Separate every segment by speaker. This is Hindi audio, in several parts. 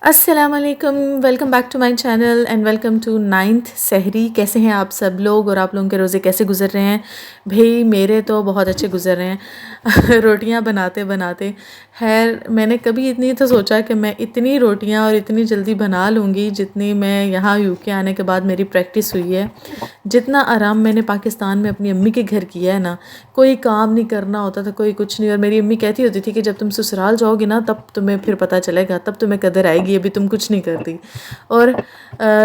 Speaker 1: अस्सलामुअलैकुम, welcome back to my channel and welcome to 9th सहरी। कैसे हैं आप सब लोग और आप लोगों के रोज़े कैसे गुजर रहे हैं? भाई मेरे तो बहुत अच्छे गुजर रहे हैं रोटियां बनाते बनाते। खैर मैंने कभी इतनी तो सोचा कि मैं इतनी रोटियां और इतनी जल्दी बना लूँगी जितनी मैं यहाँ यूके आने के बाद मेरी प्रैक्टिस हुई है। जितना आराम मैंने पाकिस्तान में अपनी अम्मी के घर किया है ना, कोई काम नहीं करना होता था, कोई कुछ नहीं। और मेरी अम्मी कहती होती थी कि जब तुम ससुराल जाओगी ना तब तुम्हें फिर पता चलेगा, तब तुम्हें कदर आएगी, अभी तुम कुछ नहीं करती। और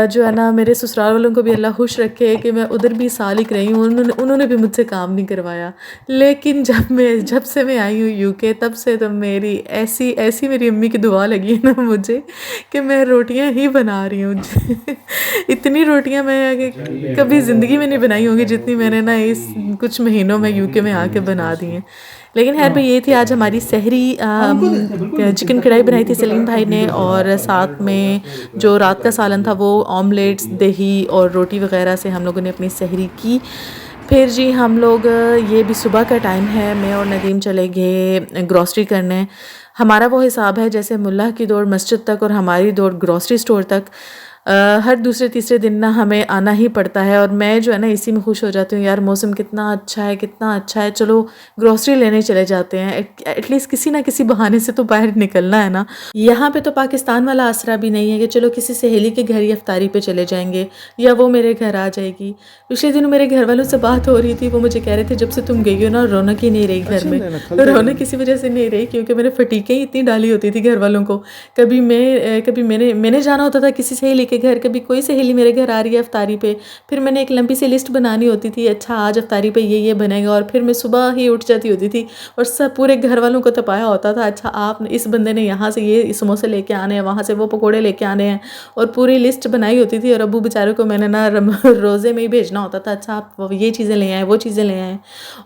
Speaker 1: जो है ना, मेरे ससुराल वालों को भी अल्लाह खुश रखे कि मैं उधर भी सालिक रही हूँ, उन्होंने भी मुझसे काम नहीं करवाया। लेकिन जब से मैं आई हूँ यूके तब से तो मेरी ऐसी ऐसी मेरी अम्मी की दुआ लगी है ना मुझे कि मैं रोटियां ही बना रही हूँ इतनी रोटियां मैं आगे कभी ज़िंदगी में नहीं बनाई होंगी जितनी मैंने ना इस कुछ महीनों में यूके में आके बना दी हैं। लेकिन खैर भाई, ये थी आज हमारी सहरी। चिकन कढ़ाई बनाई थी सलीम भाई ने, और साथ में जो रात का सालन था वो ऑमलेट्स, दही और रोटी वगैरह से हम लोगों ने अपनी सहरी की। फिर जी हम लोग, ये भी सुबह का टाइम है, मैं और नदीम चले गए ग्रॉसरी करने। हमारा वो हिसाब है जैसे मुल्ला की दौड़ मस्जिद तक और हमारी दौड़ ग्रॉसरी स्टोर तक। हर दूसरे तीसरे दिन ना हमें आना ही पड़ता है, और मैं जो है ना इसी में खुश हो जाती हूँ, यार मौसम कितना अच्छा है, कितना अच्छा है, चलो ग्रॉसरी लेने चले जाते हैं। एटलीस्ट किसी ना किसी बहाने से तो बाहर निकलना है ना। यहाँ पे तो पाकिस्तान वाला आसरा भी नहीं है कि चलो किसी सहेली के घर ही इफ्तारी पे चले जाएंगे या वो मेरे घर आ जाएगी। पिछले दिनों मेरे घर वालों से बात हो रही थी, वो मुझे कह रहे थे जब से तुम गई हो ना रौनक ही नहीं रही घर में। तो रौनक किसी वजह से नहीं रही क्योंकि मैंने फटीकें इतनी डाली होती थी घर वालों को। कभी मैंने जाना होता था किसी सहेली के घर, कभी कोई सहेली मेरे घर आ रही है इफ्तारी पे, फिर मैंने एक लंबी सी लिस्ट बनानी होती थी, अच्छा आज इफ्तारी पे ये बनेगा, और फिर मैं सुबह ही उठ जाती होती थी और सब पूरे घर वालों को तपाया होता था, अच्छा आप इस बंदे ने यहाँ से ये समोसे लेके आने हैं, वहाँ से वो पकोड़े लेके आने हैं, और पूरी लिस्ट बनाई होती थी। और अब्बू बेचारों को मैंने ना रोज़े में ही भेजना होता था, अच्छा आप ये चीज़ें ले आए, वो चीज़ें ले आए।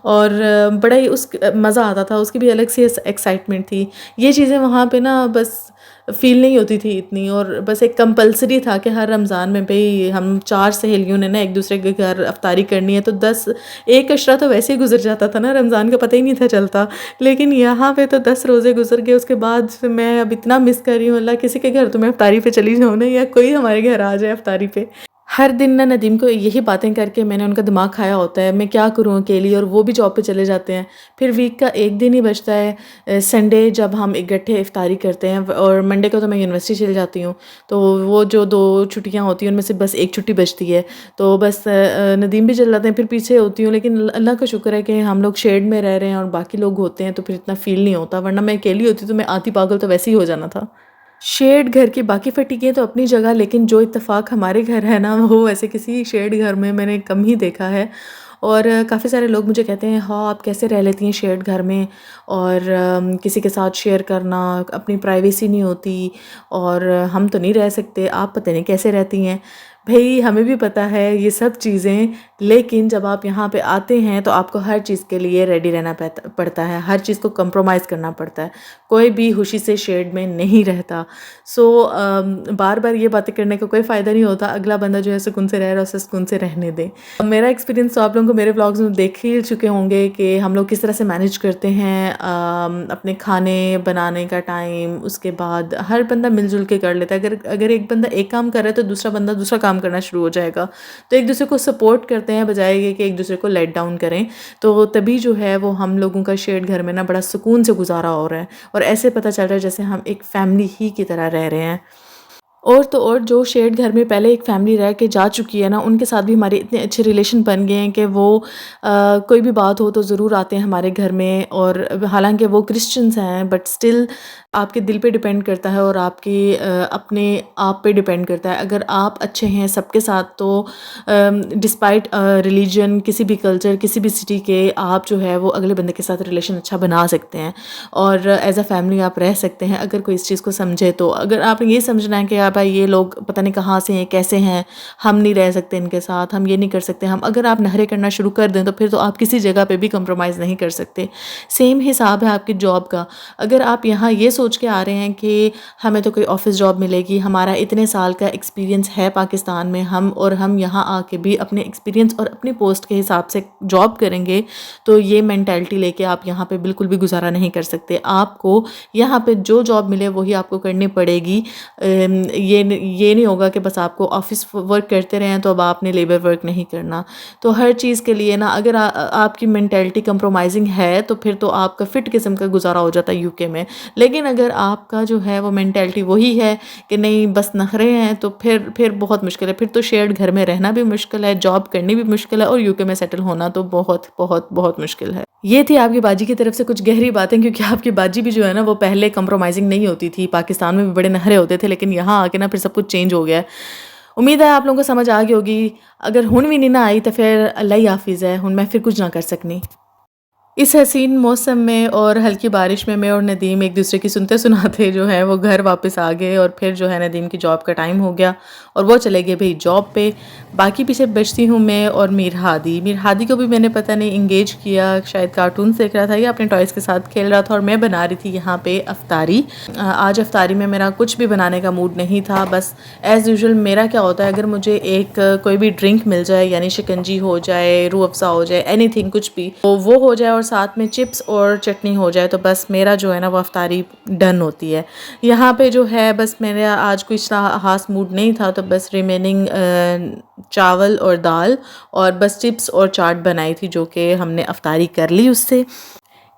Speaker 1: और बड़ा ही उस मज़ा आता था, उसकी भी अलग सी एक्साइटमेंट थी। ये चीज़ें वहाँ पे ना बस फील नहीं होती थी इतनी, और बस एक कंपलसरी था कि हर रमज़ान में भाई हम 4 सहेलियों ने ना एक दूसरे के घर इफ्तारी करनी है। तो 10 एक अशरा तो वैसे ही गुजर जाता था ना, रमज़ान का पता ही नहीं था चलता। लेकिन यहाँ पे तो 10 रोज़े गुजर गए, उसके बाद मैं अब इतना मिस कर रही हूँ अल्लाह, किसी के घर तो मैं इफ्तारी पे चली जाऊँ ना, या कोई हमारे घर आ जाए इफ्तारी पे। हर दिन ना नदीम को यही बातें करके मैंने उनका दिमाग खाया होता है, मैं क्या करूँ अकेली, और वो भी जॉब पे चले जाते हैं। फिर वीक का एक दिन ही बचता है, संडे, जब हम इकट्ठे इफ्तारी करते हैं। और मंडे को तो मैं यूनिवर्सिटी चले जाती हूँ, तो वो जो 2 छुट्टियाँ होती हैं उनमें से बस एक छुट्टी बचती है। तो बस नदीम भी चले जाते हैं, फिर पीछे होती हूँ। लेकिन अल्लाह का शुक्र है कि हम लोग शेड में रह रहे हैं और बाकी लोग होते हैं, तो फिर इतना फील नहीं होता, वरना मैं अकेली होती तो मैं आती पागल तो वैसे ही हो जाना था। शेड घर की बाकी फटीकें तो अपनी जगह, लेकिन जो इत्तेफाक हमारे घर है ना, वो ऐसे किसी शेड घर में मैंने कम ही देखा है। और काफ़ी सारे लोग मुझे कहते हैं, हाँ आप कैसे रह लेती हैं शेड घर में, और किसी के साथ शेयर करना, अपनी प्राइवेसी नहीं होती, और हम तो नहीं रह सकते, आप पता नहीं कैसे रहती हैं। भाई हमें भी पता है ये सब चीज़ें, लेकिन जब आप यहाँ पे आते हैं तो आपको हर चीज़ के लिए रेडी रहना पड़ता है, हर चीज़ को कंप्रोमाइज़ करना पड़ता है। कोई भी खुशी से शेड में नहीं रहता। सो बार बार ये बातें करने का कोई फ़ायदा नहीं होता, अगला बंदा जो है सुकून से रह रहा है उसे सुकून से रहने दे। मेरा एक्सपीरियंस तो आप लोगों को मेरे व्लॉग्स में देख ही चुके होंगे कि हम लोग किस तरह से मैनेज करते हैं अपने खाने बनाने का टाइम। उसके बाद हर बंदा मिलजुल के कर लेता है। अगर एक बंदा एक काम कर रहा है तो दूसरा बंदा दूसरा काम करना शुरू हो जाएगा, तो एक दूसरे को सपोर्ट करते हैं बजाय कि एक दूसरे को लेट डाउन करें। तो तभी जो है वो हम लोगों का शेड घर में ना बड़ा सुकून से गुजारा हो रहा है, और ऐसे पता चल रहा है जैसे हम एक फैमिली ही की तरह रह रहे हैं। और तो और जो शेड घर में पहले एक फैमिली रह के जा चुकी है ना, उनके साथ भी हमारे इतने अच्छे रिलेशन बन गए हैं कि वो कोई भी बात हो तो ज़रूर आते हैं हमारे घर में। और हालांकि वो क्रिश्चियंस हैं, बट स्टिल आपके दिल पे डिपेंड करता है और आपके अपने आप पे डिपेंड करता है। अगर आप अच्छे हैं सबके साथ तो डिस्पाइट रिलीजन, किसी भी कल्चर, किसी भी सिटी के, आप जो है वो अगले बंदे के साथ रिलेशन अच्छा बना सकते हैं, और एज अ फैमिली आप रह सकते हैं अगर कोई इस चीज़ को समझे। तो अगर आपने ये समझना है कि भाई ये लोग पता नहीं कहाँ से हैं, कैसे हैं, हम नहीं रह सकते इनके साथ, हम ये नहीं कर सकते। हम अगर आप नखरे करना शुरू कर दें तो फिर तो आप किसी जगह पे भी कंप्रोमाइज़ नहीं कर सकते। सेम हिसाब है आपकी जॉब का। अगर आप यहाँ ये सोच के आ रहे हैं कि हमें तो कोई ऑफिस जॉब मिलेगी, हमारा इतने साल का एक्सपीरियंस है पाकिस्तान में, हम यहाँ आके भी अपने एक्सपीरियंस और अपनी पोस्ट के हिसाब से जॉब करेंगे, तो ये मेंटालिटी लेके आप यहाँ पे बिल्कुल भी गुजारा नहीं कर सकते। आपको यहाँ पे जो जॉब मिले वही आपको करनी पड़ेगी। ये नहीं होगा कि बस आपको ऑफिस वर्क करते रहें तो अब आपने लेबर वर्क नहीं करना। तो हर चीज़ के लिए ना अगर आपकी मेंटालिटी कंप्रोमाइजिंग है तो फिर तो आपका फिट किस्म का गुजारा हो जाता है यूके में। लेकिन अगर आपका जो है वो मेंटालिटी वही है कि नहीं बस नखरे हैं, तो फिर बहुत मुश्किल है। फिर तो शेयर्ड घर में रहना भी मुश्किल है, जॉब करनी भी मुश्किल है, और यूके में सेटल होना तो बहुत बहुत बहुत मुश्किल है। ये थी आपकी बाजी की तरफ से कुछ गहरी बातें, क्योंकि आपकी बाजी भी जो है ना वो पहले कंप्रोमाइजिंग नहीं होती थी। पाकिस्तान में भी बड़े नखरे होते थे, लेकिन यहाँ आके ना फिर सब कुछ चेंज हो गया है। उम्मीद है आप लोगों को समझ आ गई होगी। अगर हुन भी नहीं ना आई तो फिर अल्लाह ही हाफिज़ है, हुन मैं फिर कुछ ना कर सकनी। इस हसीन मौसम में और हल्की बारिश में मैं और नदीम एक दूसरे की सुनते सुनाते जो है वो घर वापस आ गए, और फिर जो है नदीम की जॉब का टाइम हो गया और वो चले गए भाई जॉब पे। बाकी पीछे बचती हूँ मैं और मीर हादी को भी मैंने पता नहीं इंगेज किया, शायद कार्टून देख रहा था या अपने टॉयज़ के साथ खेल रहा था, और मैं बना रही थी यहाँ पे अफ्तारी। आज अफ्तारी में मेरा कुछ भी बनाने का मूड नहीं था। बस एज़ यूजुअल मेरा क्या होता है, अगर मुझे एक कोई भी ड्रिंक मिल जाए, यानी शिकंजी हो जाए, रूह अफ़ज़ा हो जाए, एनीथिंग कुछ भी, तो वो हो जाए और साथ में चिप्स और चटनी हो जाए, तो बस मेरा जो है ना वो अफ्तारी डन होती है। यहाँ पे जो है बस मेरा आज कोई खास मूड नहीं था, तो बस रिमेनिंग चावल और दाल और बस चिप्स और चाट बनाई थी, जो कि हमने अफ्तारी कर ली उससे।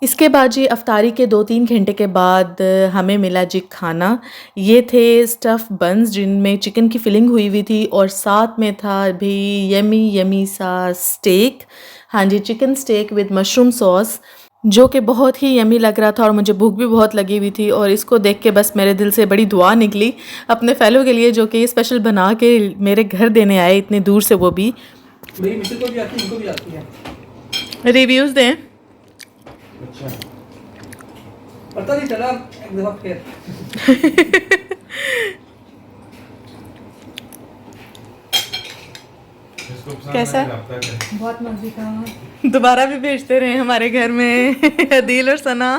Speaker 1: इसके बाद जी अफ्तारी के 2-3 घंटे के बाद हमें मिला जी खाना। ये थे स्टफ़ बन्स जिनमें चिकन की फिलिंग हुई हुई थी, और साथ में था भी यमी यमी सा स्टेक। हाँ जी, chicken steak with mushroom sauce, जो कि बहुत ही यमी लग रहा था, और मुझे भूख भी बहुत लगी हुई थी। और इसको देख के बस मेरे दिल से बड़ी दुआ निकली अपने फ़ैलो के लिए, जो कि स्पेशल बना के मेरे घर देने आए इतनी दूर से, वो भी।
Speaker 2: मेरी मिसेज को भी आती है, इनको भी आती है।
Speaker 1: रिव्यूज़ दें।
Speaker 2: अच्छा, पता नहीं चला एक दफा फिर।
Speaker 1: कैसा?
Speaker 3: बहुत मजे का।
Speaker 1: दोबारा भी भेजते रहे हमारे घर में अदील और सना।